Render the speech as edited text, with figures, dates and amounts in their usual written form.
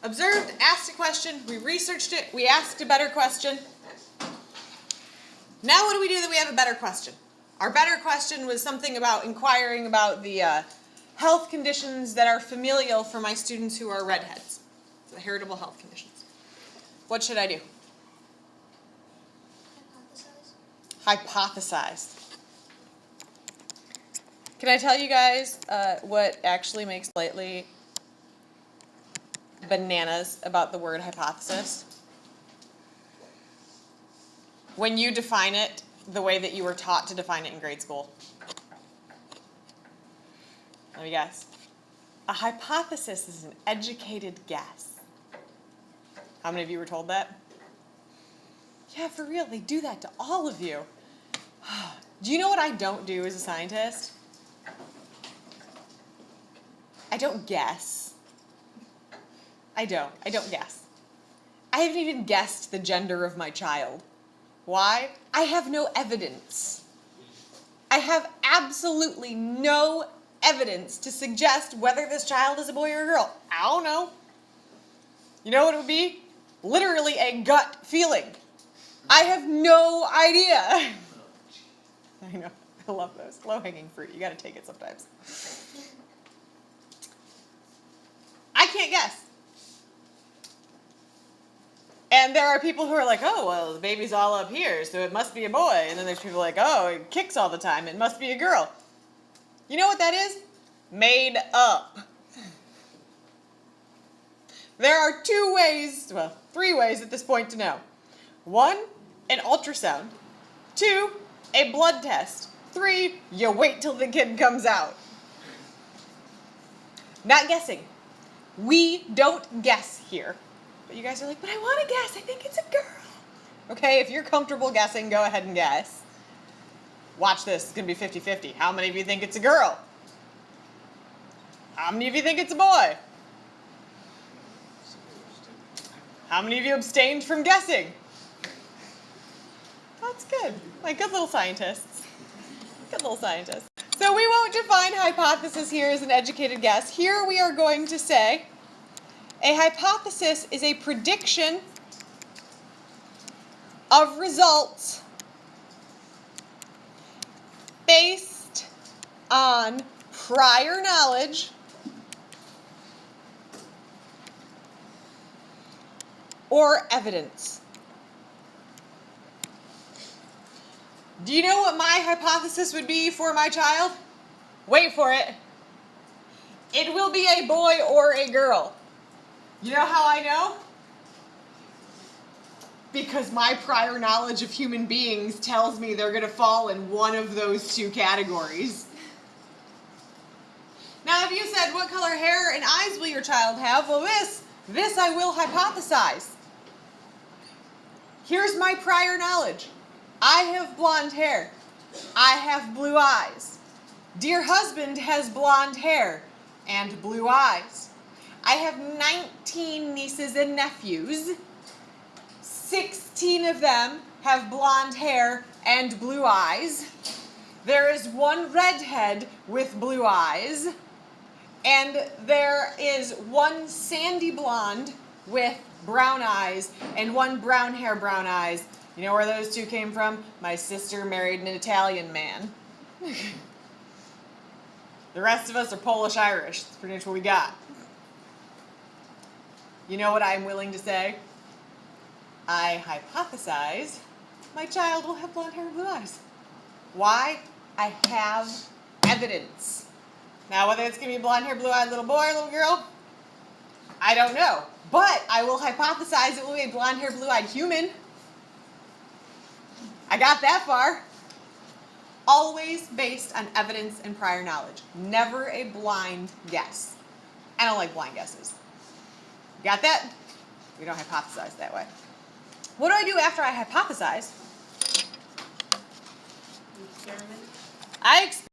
observed, asked a question, we researched it, we asked a better question. Now what do we do that we have a better question? Our better question was something about inquiring about the health conditions that are familial for my students who are redheads. The heritable health conditions. What should I do? Hypothesize. Can I tell you guys what actually makes slightly bananas about the word hypothesis? When you define it the way that you were taught to define it in grade school. Let me guess. A hypothesis is an educated guess. How many of you were told that? Yeah, for real, they do that to all of you. Do you know what I don't do as a scientist? I don't guess. I don't guess. I haven't even guessed the gender of my child. Why? I have no evidence. I have absolutely no evidence to suggest whether this child is a boy or a girl. I don't know. You know what it would be? Literally a gut feeling. I have no idea. I know. I love those. Low-hanging fruit. You got to take it sometimes. I can't guess. And there are people who are like, oh, well, the baby's all up here, so it must be a boy. And then there's people like, oh, it kicks all the time. It must be a girl. You know what that is? Made up. There are three ways at this point to know. 1, an ultrasound. 2, a blood test. 3, you wait till the kid comes out. Not guessing. We don't guess here. But you guys are like, but I want to guess. I think it's a girl. Okay, if you're comfortable guessing, go ahead and guess. Watch this. It's going to be 50-50. How many of you think it's a girl? How many of you think it's a boy? How many of you abstained from guessing? That's good. Like good little scientists. Good little scientists. So we won't define hypothesis here as an educated guess. Here we are going to say a hypothesis is a prediction of results based on prior knowledge or evidence. Do you know what my hypothesis would be for my child? Wait for it. It will be a boy or a girl. You know how I know? Because my prior knowledge of human beings tells me they're going to fall in one of those two categories. Now, if you said, what color hair and eyes will your child have? Well, this I will hypothesize. Here's my prior knowledge. I have blonde hair. I have blue eyes. Dear husband has blonde hair and blue eyes. I have 19 nieces and nephews. 16 of them have blonde hair and blue eyes. There is one redhead with blue eyes. And there is one sandy blonde with brown eyes and one brown hair, brown eyes. You know where those two came from? My sister married an Italian man. The rest of us are Polish-Irish. That's pretty much what we got. You know what I'm willing to say? I hypothesize my child will have blonde hair and blue eyes. Why? I have evidence. Now, whether it's going to be a blonde hair, blue-eyed little boy or little girl, I don't know. But I will hypothesize it will be a blonde hair, blue-eyed human. I got that far. Always based on evidence and prior knowledge. Never a blind guess. I don't like blind guesses. Got that? We don't hypothesize that way. What do I do after I hypothesize? Experiment. I experiment.